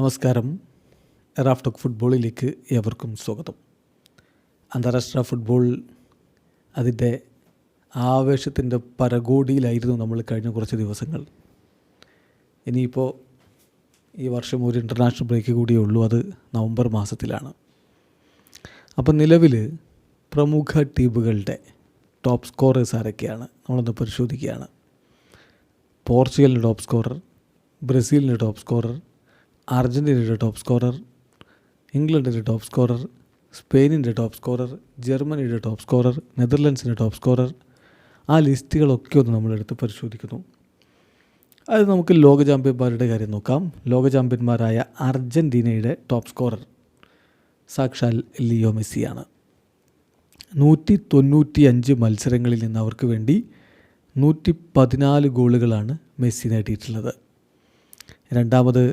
നമസ്കാരം. Raf talk ഫുട്ബോളിലേക്ക് ഏവർക്കും സ്വാഗതം. അന്താരാഷ്ട്ര ഫുട്ബോൾ അതിൻ്റെ ആവേശത്തിൻ്റെ പരകോടിയിലായിരുന്നു നമ്മൾ കഴിഞ്ഞ കുറച്ച് ദിവസങ്ങൾ. ഇനിയിപ്പോൾ ഈ വർഷം ഒരു ഇൻ്റർനാഷണൽ ബ്രേക്ക് കൂടിയേ ഉള്ളൂ. അത് നവംബർ മാസത്തിലാണ്. അപ്പം നിലവിൽ പ്രമുഖ ടീമുകളുടെ ടോപ്പ് സ്കോറേഴ്സ് ആരൊക്കെയാണ് നമ്മളൊന്ന് പരിശോധിക്കുകയാണ്. പോർച്ചുഗലിൻ്റെ ടോപ്പ് സ്കോറർ, ബ്രസീലിൻ്റെ ടോപ്പ് സ്കോറർ, അർജൻറ്റീനയുടെ ടോപ്പ് സ്കോറർ, ഇംഗ്ലണ്ടിൻ്റെ ടോപ്പ് സ്കോറർ, സ്പെയിനിൻ്റെ ടോപ്പ് സ്കോറർ, ജർമ്മനിയുടെ ടോപ്പ് സ്കോറർ, നെതർലൻഡ്സിൻ്റെ ടോപ്പ് സ്കോറർ. ആ ലിസ്റ്റുകളൊക്കെ ഒന്ന് നമ്മളെടുത്ത് പരിശോധിക്കുന്നു. അത് നമുക്ക് ലോക ചാമ്പ്യന്മാരുടെ കാര്യം നോക്കാം. ലോക ചാമ്പ്യന്മാരായ അർജൻറ്റീനയുടെ ടോപ്പ് സ്കോറർ സാക്ഷാൽ ലിയോ മെസ്സിയാണ്. 195 മത്സരങ്ങളിൽ നിന്ന് അവർക്ക് വേണ്ടി 114 ഗോളുകളാണ് മെസ്സി നേടിയിട്ടുള്ളത്. രണ്ടാമത്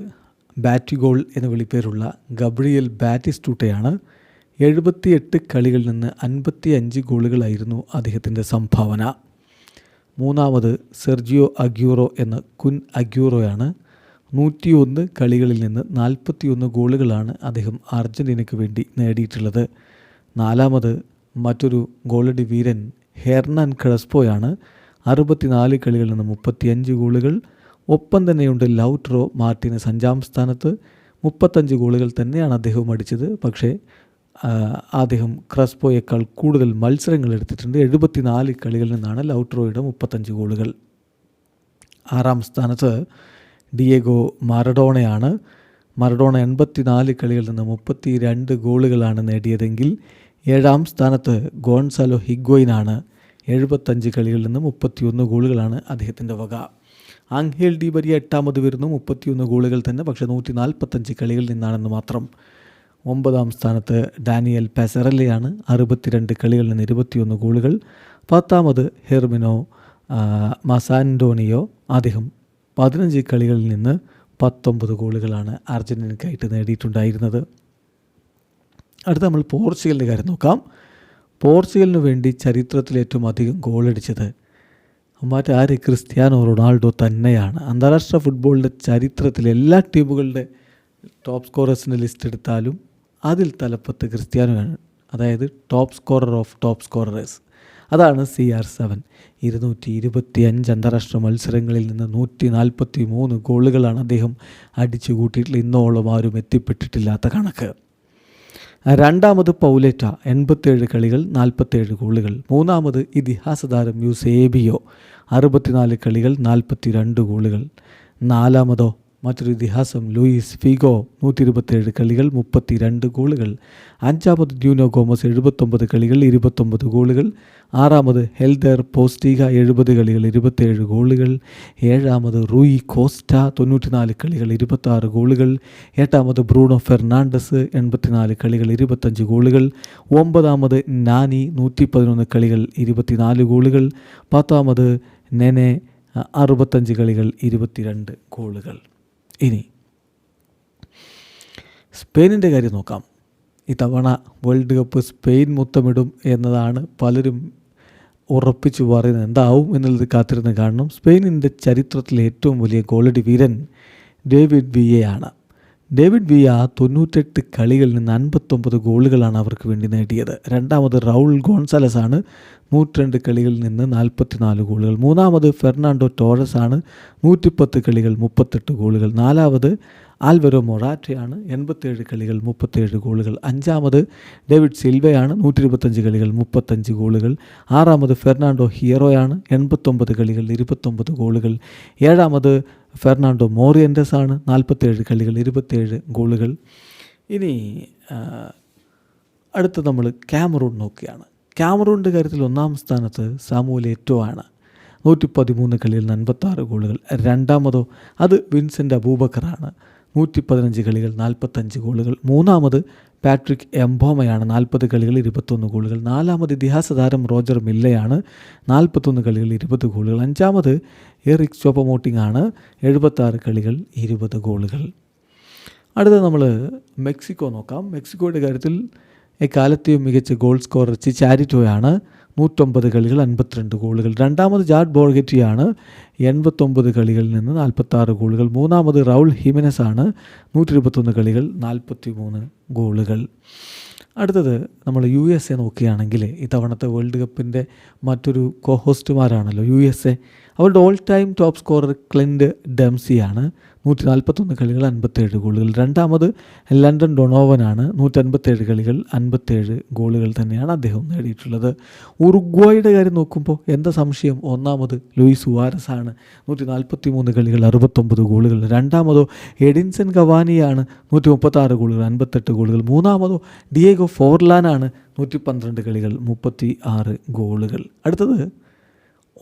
ബാറ്റിഗോൾ എന്ന വിളിപ്പേരുള്ള ഗബ്രിയേൽ ബാറ്റിസ്റ്റൂട്ടയാണ്. 78 കളികളിൽ നിന്ന് 55 ഗോളുകളായിരുന്നു അദ്ദേഹത്തിൻ്റെ സംഭാവന. മൂന്നാമത് സെർജിയോ അഗ്യൂറോ എന്ന കുൻ അഗ്യൂറോയാണ്. 101 കളികളിൽ നിന്ന് 41 ഗോളുകളാണ് അദ്ദേഹം അർജൻറ്റീനയ്ക്ക് വേണ്ടി നേടിയിട്ടുള്ളത്. നാലാമത് മറ്റൊരു ഗോളടി വീരൻ ഹെർനാൻ ക്രെസ്പോയാണ്. 64 കളികളിൽ നിന്ന് 35 ഗോളുകൾ. ഒപ്പം തന്നെയുണ്ട് ലൗട്രോ മാർട്ടിനസ് 5-ാം സ്ഥാനത്ത്. 35 ഗോളുകൾ തന്നെയാണ് അദ്ദേഹവും അടിച്ചത്. പക്ഷേ അദ്ദേഹം ക്രെസ്പോയേക്കാൾ കൂടുതൽ മത്സരങ്ങൾ എടുത്തിട്ടുണ്ട്. 74 കളികളിൽ നിന്നാണ് ലൗട്രോയുടെ 35 ഗോളുകൾ. 6-ാം സ്ഥാനത്ത് ഡിയേഗോ മറഡോണയാണ്. മറഡോണ 84 കളികളിൽ നിന്ന് 32 ഗോളുകളാണ് നേടിയതെങ്കിൽ 7-ാം സ്ഥാനത്ത് ഗോൺസാലോ ഹിഗ്വൈനാണ്. 75 കളികളിൽ നിന്ന് 31 ഗോളുകളാണ് അദ്ദേഹത്തിൻ്റെ വക. ആംഗേൽ ഡി മരിയ 8-ാമത് വരുന്നു, 31 ഗോളുകൾ തന്നെ, പക്ഷേ 145 കളികളിൽ നിന്നാണെന്ന് മാത്രം. 9-ാം സ്ഥാനത്ത് ഡാനിയൽ പെസറല്ലയാണ്. 62 കളികളിൽ നിന്ന് 21 ഗോളുകൾ. 10-ാമത് ഹെർമിനോ മസാൻഡോണിയോ. അദ്ദേഹം 15 കളികളിൽ നിന്ന് 19 ഗോളുകളാണ് അർജൻറ്റീനയ്ക്കായിട്ട് നേടിയിട്ടുണ്ടായിരുന്നത്. അടുത്ത നമ്മൾ പോർച്ചുഗലിൻ്റെ കാര്യം നോക്കാം. പോർച്ചുഗലിന് വേണ്ടി ചരിത്രത്തിൽ ഏറ്റവും അധികം ഗോളടിച്ചത് മറ്റാര്? ക്രിസ്ത്യാനോ റൊണാൾഡോ തന്നെയാണ്. അന്താരാഷ്ട്ര ഫുട്ബോളിൻ്റെ ചരിത്രത്തിൽ എല്ലാ ടീമുകളുടെ ടോപ്പ് സ്കോറേഴ്സിൻ്റെ ലിസ്റ്റ് എടുത്താലും അതിൽ തലപ്പത്ത് ക്രിസ്ത്യാനോയാണ്. അതായത് top scorer of top scorers. അതാണ് CR7. 225 അന്താരാഷ്ട്ര മത്സരങ്ങളിൽ നിന്ന് 143 ഗോളുകളാണ് അദ്ദേഹം അടിച്ചു കൂട്ടിയിട്ടുള്ള ഇന്നോളം ആരും എത്തിപ്പെട്ടിട്ടില്ലാത്ത കണക്ക്. രണ്ടാമത് പൗലേറ്റ 87 കളികൾ 47 ഗോളുകൾ. മൂന്നാമത് ഇതിഹാസ താരം യൂസേബിയോ 64 കളികൾ 42 ഗോളുകൾ. നാലാമതോ മറ്റൊരു ഇതിഹാസം ലൂയിസ് ഫിഗോ 127 കളികൾ 32 ഗോളുകൾ. അഞ്ചാമത് ഡ്യൂനോ ഗോമസ് 79 കളികൾ 29 ഗോളുകൾ. ആറാമത് ഹെൽദർ പോസ്റ്റിഗ 70 കളികൾ 27 ഗോളുകൾ. ഏഴാമത് റൂയി കോസ്റ്റ 94 കളികൾ 26 ഗോളുകൾ. എട്ടാമത് ബ്രൂണോ ഫെർണാണ്ടസ് 84 കളികൾ 25 ഗോളുകൾ. ഒമ്പതാമത് നാനി 111 കളികൾ 24 ഗോളുകൾ. പത്താമത് നെനെ 65 കളികൾ 22 ഗോളുകൾ. ഇനി സ്പെയിനിൻ്റെ കാര്യം നോക്കാം. ഇത്തവണ വേൾഡ് കപ്പ് സ്പെയിൻ മുത്തമിടും എന്നതാണ് പലരും ഉറപ്പിച്ചു പറയുന്നത്. എന്താവും എന്നുള്ളത് കാത്തിരുന്ന് കാണണം. സ്പെയിനിൻ്റെ ചരിത്രത്തിലെ ഏറ്റവും വലിയ ഗോളടി വീരൻ ഡേവിഡ് വിയയാണ്. ഡേവിഡ് വിയ 98 കളികളിൽ നിന്ന് 59 ഗോളുകളാണ് അവർക്ക് വേണ്ടി നേടിയത്. രണ്ടാമത് റൗൾ ഗോൺസാലസ് ആണ്. 102 കളികളിൽ നിന്ന് 44 ഗോളുകൾ. മൂന്നാമത് ഫെർണാണ്ടോ ടോറസ് ആണ്. 110 കളികൾ 38 ഗോളുകൾ. നാലാമത് ആൽവരോ മൊറാറ്റയാണ്. 87 കളികൾ 37 ഗോളുകൾ. അഞ്ചാമത് ഡേവിഡ് സിൽവയാണ്. 125 കളികൾ 35 ഗോളുകൾ. ആറാമത് ഫെർണാണ്ടോ ഹീറോയാണ്. 89 കളികൾ 29 ഗോളുകൾ. ഏഴാമത് ഫെർണാണ്ടോ മോറിയൻറ്റസ് ആണ്. 47 കളികൾ 27 ഗോളുകൾ. ഇനി അടുത്ത് നമ്മൾ കാമറൂൺ നോക്കുകയാണ്. കാമറൂണിൻ്റെ കാര്യത്തിൽ 1-ാം സ്ഥാനത്ത് സാമുവൽ എറ്റോ ആണ്. 113 കളിയിൽ 56 ഗോളുകൾ. രണ്ടാമതോ അത് വിൻസെൻ്റ് അബൂബക്കറാണ്. 115 കളികൾ 45 ഗോളുകൾ. മൂന്നാമത് പാട്രിക് എംബോമയാണ്. 40 കളികൾ 21 ഗോളുകൾ. നാലാമത് ഇതിഹാസ താരം റോജർ മില്ലയാണ്. 41 കളികൾ 20 ഗോളുകൾ. അഞ്ചാമത് എറിക് ചോപ്പമോട്ടിംഗ് ആണ്. 76 കളികൾ 20 ഗോളുകൾ. അടുത്ത നമ്മൾ മെക്സിക്കോ നോക്കാം. മെക്സിക്കോയുടെ കാര്യത്തിൽ എക്കാലത്തെയും മികച്ച ഗോൾ സ്കോറർ ചിച്ചാരിറ്റോയാണ്. 109 കളികൾ 52 ഗോളുകൾ. രണ്ടാമത് ജാഡ് ബോർഗറ്റിയാണ് 89 കളികളിൽ നിന്ന് 46 ഗോളുകൾ. മൂന്നാമത് റൗൾ ഹിമെനസ് ആണ് 121 കളികൾ 43 ഗോളുകൾ. അടുത്തത് നമ്മൾ USA നോക്കുകയാണെങ്കിൽ ഇത്തവണത്തെ വേൾഡ് കപ്പിൻ്റെ മറ്റൊരു കോഹോസ്റ്റുമാരാണല്ലോ USA. അവരുടെ all time top scorer Clint ഡെംസിയാണ് 141 കളികൾ 57 ഗോളുകൾ. രണ്ടാമത് ലണ്ടൻ ഡൊണോവനാണ് 157 കളികൾ 57 ഗോളുകൾ തന്നെയാണ് അദ്ദേഹം നേടിയിട്ടുള്ളത്. ഉറുഗ്വായുടെ കാര്യം നോക്കുമ്പോൾ എന്താ സംശയം, ഒന്നാമത് ലൂയിസ് സുവാരസ് ആണ് 143 കളികൾ 69 ഗോളുകൾ. രണ്ടാമതോ എഡിൻസൺ കവാനിയാണ് 136 ഗോളുകൾ 58 ഗോളുകൾ. മൂന്നാമതോ ഡിയേഗോ ഫോർലാനാണ് 112 കളികൾ 36 ഗോളുകൾ. അടുത്തത്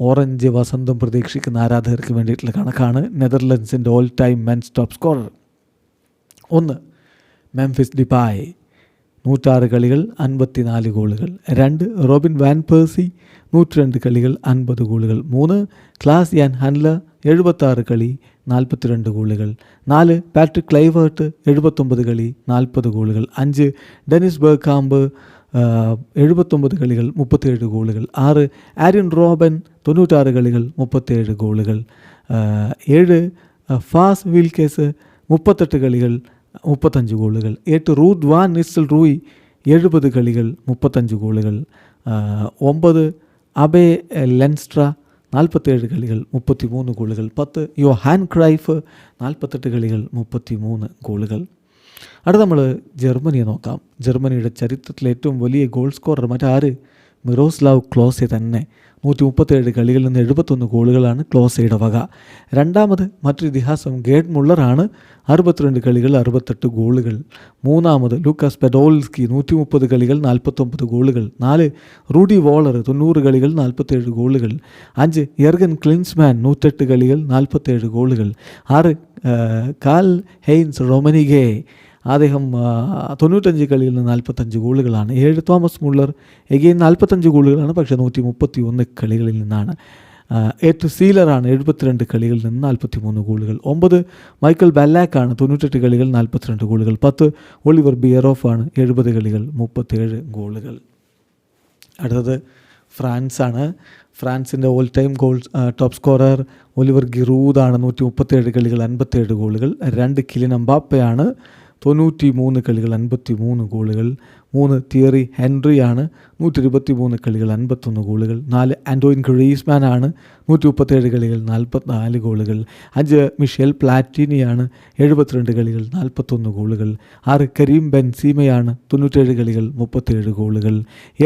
ഓറഞ്ച് വസന്തം പ്രതീക്ഷിക്കുന്ന ആരാധകർക്ക് വേണ്ടിയിട്ടുള്ള കണക്കാണ്. നെതർലൻഡ്സിൻ്റെ all time men's top scorer 1 Memphis Depay 106 കളികൾ 54 ഗോളുകൾ. 2 റോബിൻ വാൻ പേഴ്സി 102 കളികൾ 50 ഗോളുകൾ. 3 ക്ലാസ് യാൻ ഹൻലർ 76 കളി 42 ഗോളുകൾ. 4 പാട്രിക് ക്ലൈവേർട്ട് 79 കളി 40 ഗോളുകൾ. 5 ഡെനിസ് ബെർഗ്കാംപ് 79 കളികൾ 37 ഗോളുകൾ. 6 ആര്യൻ റോബൻ 96 കളികൾ 37 ഗോളുകൾ. 7 ഫാസ് വിൽക്കേസ് 38 കളികൾ 35 ഗോളുകൾ. 8 റൂഡ് വാൻ നിസ്റ്റൽ റൂയി 70 കളികൾ 35 ഗോളുകൾ. 9 അബേ ലെൻസ്ട്ര 47 കളികൾ 33 ഗോളുകൾ. 10 യോഹാൻ ക്രൈഫ് 48 കളികൾ 33 ഗോളുകൾ. അടുത്ത നമ്മൾ ജർമ്മനിയെ നോക്കാം. ജർമ്മനിയുടെ ചരിത്രത്തിലെ ഏറ്റവും വലിയ ഗോൾ സ്കോറർ മറ്റാര്? മിറോസ്ലാവ് ക്ലോസെ തന്നെ. 137 കളികളിൽ നിന്ന് 71 ഗോളുകളാണ് ക്ലോസയുടെ വക. രണ്ടാമത് മറ്റൊരു ഇതിഹാസം ഗേഡ് മുള്ളറാണ് 62 കളികൾ 68 ഗോളുകൾ. മൂന്നാമത് ലൂക്കാസ് പെഡോൾസ്കി 130 കളികൾ 49 ഗോളുകൾ. 4 റൂഡി വോളർ 90 കളികൾ 47 ഗോളുകൾ. 5 യർഗൻ ക്ലിൻസ്മാൻ 108 കളികൾ 47 ഗോളുകൾ. 6 കാൽ ഹെയ്ൻസ് റൊമനിഗെ, അദ്ദേഹം 95 കളിയിൽ നിന്ന് 45 ഗോളുകളാണ്. 7 തോമസ് മുള്ളർ എഗെയിൻ 45 ഗോളുകളാണ്, പക്ഷേ 131 കളികളിൽ നിന്നാണ്. 8 സീലറാണ് 72 കളികളിൽ നിന്ന് 43 ഗോളുകൾ. 9 മൈക്കൽ ബല്ലാക്കാണ് 98 കളികൾ 42 ഗോളുകൾ. 10 ഒളിവർ ബിയറോഫാണ് 70 കളികൾ 37 ഗോളുകൾ. അടുത്തത് ഫ്രാൻസാണ്. ഫ്രാൻസിൻ്റെ all time goal top scorer Olivier ഗിറൂദാണ് 137 കളികൾ 57 ഗോളുകൾ. 2 കിലിൻ എംബാപ്പയാണ് 93 കളികൾ 53 ഗോളുകൾ. 3 തിയറി ഹെൻറിയാണ് 123 കളികൾ 51 ഗോളുകൾ. 4 ആൻറ്റോയിൻ ഗ്രീസ്മാനാണ് 137 കളികൾ 44 ഗോളുകൾ. 5 മിഷേൽ പ്ലാറ്റിനിയാണ് 72 കളികൾ 41 ഗോളുകൾ. 6 കരീം ബെൻസീമയാണ് 97 കളികൾ 37 ഗോളുകൾ.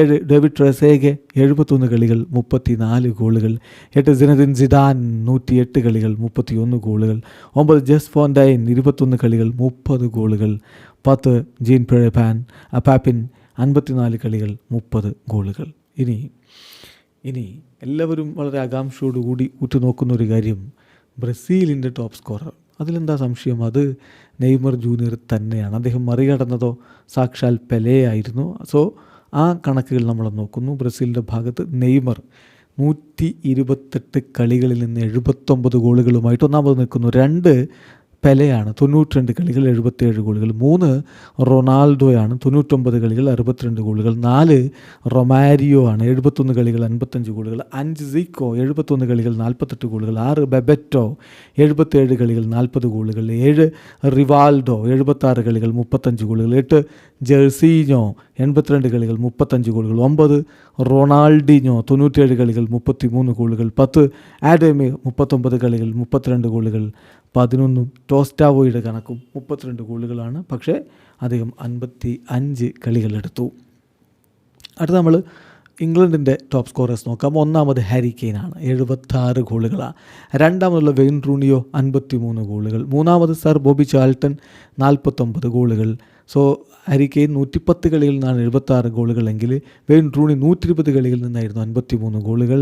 7 ഡേവിഡ് ട്രെസേഗെ 71 കളികൾ 34 ഗോളുകൾ. 8 സിനദിൻ സിഡാൻ 108 കളികൾ 31 ഗോളുകൾ. 9 ജസ് ഫോണ്ടൈൻ 21 കളികൾ 30 ഗോളുകൾ. 10 ജീൻ പാപ്പിൻ 54 കളികൾ 30 ഗോളുകൾ. ഇനി എല്ലാവരും വളരെ ആകാംക്ഷയോടുകൂടി ഉറ്റുനോക്കുന്ന ഒരു കാര്യം ബ്രസീലിൻ്റെ ടോപ്പ് സ്കോറർ. അതിലെന്താ സംശയം? അത് നെയ്മർ ജൂനിയർ തന്നെയാണ്. അദ്ദേഹം മറികടന്നതോ സാക്ഷാൽ പെലെ ആയിരുന്നു. സോ ആ കണക്കുകൾ നമ്മൾ നോക്കുന്നു. ബ്രസീലിൻ്റെ ഭാഗത്ത് നെയ്മർ 128 കളികളിൽ നിന്ന് 79 ഗോളുകളുമായിട്ട് ഒന്നാമത് നിൽക്കുന്നു. 2 പെലെയാണ് 92 കളികൾ 77 ഗോളുകൾ. 3 റൊണാൾഡോയാണ് 99 കളികൾ 62 ഗോളുകൾ. 4 റൊമാരിയോ ആണ് 71 കളികൾ 55 ഗോളുകൾ. 5 സിക്കോ 71 കളികൾ 48 ഗോളുകൾ. 6 ബെബറ്റോ 77 കളികൾ 40 ഗോളുകൾ. 7 റിവാൾഡോ 76 കളികൾ 35 ഗോളുകൾ. 8 ജെർസീഞ്ഞോ 82 കളികൾ 35 ഗോളുകൾ. 9 റൊണാൾഡിഞ്ഞോ 97 കളികൾ 33 ഗോളുകൾ. 10 ആഡമി 39 കളികൾ 32 ഗോളുകൾ. 11 ടോസ്റ്റാവോയുടെ കണക്കും 32 ഗോളുകളാണ്, പക്ഷേ അദ്ദേഹം 55 കളികളെടുത്തു. അടുത്ത നമ്മൾ ഇംഗ്ലണ്ടിൻ്റെ ടോപ്പ് സ്കോറേഴ്സ് നോക്കാം. ഒന്നാമത് ഹാരി കെയ്നാണ് 76 ഗോളുകളാണ്. രണ്ടാമതുള്ള വെയിൻ റൂണിയോ 53 ഗോളുകൾ. മൂന്നാമത് സർ ബോബി ചാൾട്ടൺ 49 ഗോളുകൾ. സോ ഹാരി കെയ്ൻ 110 കളിയിൽ നിന്നാണ് 76 ഗോളുകളെങ്കിൽ വെയിൻ റൂണി 120 കളിയിൽ നിന്നായിരുന്നു 53 ഗോളുകൾ.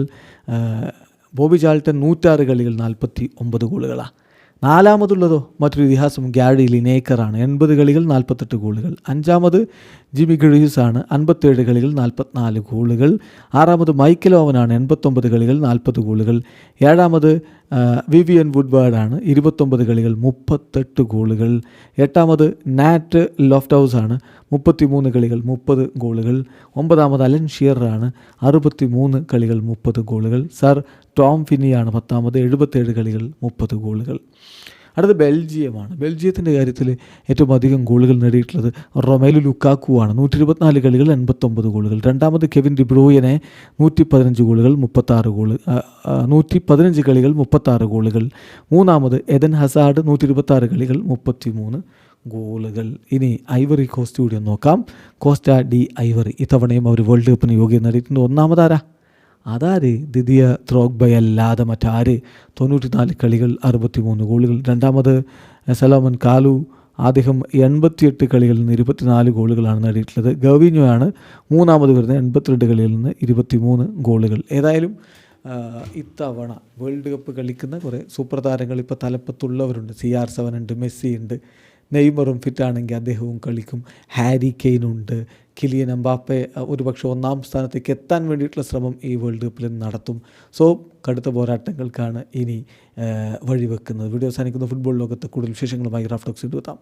ബോബി ചാൾട്ടൺ 106 കളികൾ 49 ഗോളുകളാണ്. നാലാമതുള്ളതോ മറ്റൊരു ഇതിഹാസം ഗ്യാരി ലിനേക്കറാണ് 80 കളികൾ 48 ഗോളുകൾ. അഞ്ചാമത് ജിമി ഗ്രീവ്സ് ആണ് 57 കളികൾ 44 ഗോളുകൾ. ആറാമത് മൈക്കൽ ഓവനാണ് 89 കളികൾ 40 ഗോളുകൾ. ഏഴാമത് വിവിയൻ വുഡ്വാർഡാണ്. 29 കളികൾ 38 ഗോളുകൾ. 8ാമത് നാറ്റ് ലോഫ്റ്റൗസാണ്. 33 കളികൾ 30 ഗോളുകൾ. 9ാമത് അലൻ ഷിയറാണ്. 63 കളികൾ 30 ഗോളുകൾ. Sir Tom ഫിന്നിയാണ് 10ാമത്. 77 കളികൾ 30 ഗോളുകൾ. അടുത്ത ബെൽജിയമാണ്. ബെൽജിയത്തിൻ്റെ കാര്യത്തിൽ ഏറ്റവും അധികം ഗോളുകൾ നേടിയിട്ടുള്ളത് റൊമേലു ലുക്കാക്കു ആണ്. 124 കളികൾ 89 ഗോളുകൾ. 2ാമത് കെവിൻ ഡി ബ്രൂയനെ 115 ഗോളുകൾ 115 കളികൾ 36 ഗോളുകൾ. 3ാമത് എഡൻ ഹസാർഡ് 126 കളികൾ 33 ഗോളുകൾ. ഇനി ഐവറി കോസ്റ്റ് കൂടി ഒന്ന് നോക്കാം. കോസ്റ്റ ഡി ഐവറി ഇത്തവണയും അവർ വേൾഡ് കപ്പിന് യോഗ്യത നേടിയിട്ടുണ്ട്. 1ാമതാരാ? അതാര്? ദിദിയ ദ്രോഗ്ബയല്ലാതെ മറ്റാര്? 94 കളികൾ 63 ഗോളുകൾ. 2ാമത് സലോമൻ കാലു. അദ്ദേഹം 88 കളികളിൽ നിന്ന് 24 ഗോളുകളാണ് നേടിയിട്ടുള്ളത്. ഗവിഞ്ഞോയാണ് 3ാമത് വരുന്നത്. 82 കളികളിൽ നിന്ന് 23 ഗോളുകൾ. ഏതായാലും ഇത്തവണ വേൾഡ് കപ്പ് കളിക്കുന്ന കുറേ സൂപ്പർ താരങ്ങൾ ഇപ്പോൾ തലപ്പത്തുള്ളവരുണ്ട്. CR7 ഉണ്ട്, മെസ്സി ഉണ്ട്, നെയ്മറും ഫിറ്റാണെങ്കിൽ അദ്ദേഹവും കളിക്കും, ഹാരി കെയ്നുണ്ട്, കിലിയൻ എംബാപ്പെ ഒരുപക്ഷെ 1ാം സ്ഥാനത്തേക്ക് എത്താൻ വേണ്ടിയിട്ടുള്ള ശ്രമം ഈ വേൾഡ് കപ്പിൽ നടത്തും. സോ കടുത്ത പോരാട്ടങ്ങൾക്കാണ് ഇനി വഴിവെക്കുന്നത്. വീഡിയോ അവസാനിക്കുന്ന ഫുട്ബോൾ ലോകത്ത് കൂടുതൽ വിശേഷങ്ങളുമായി റാഫ് ടോക്സ് എത്താം.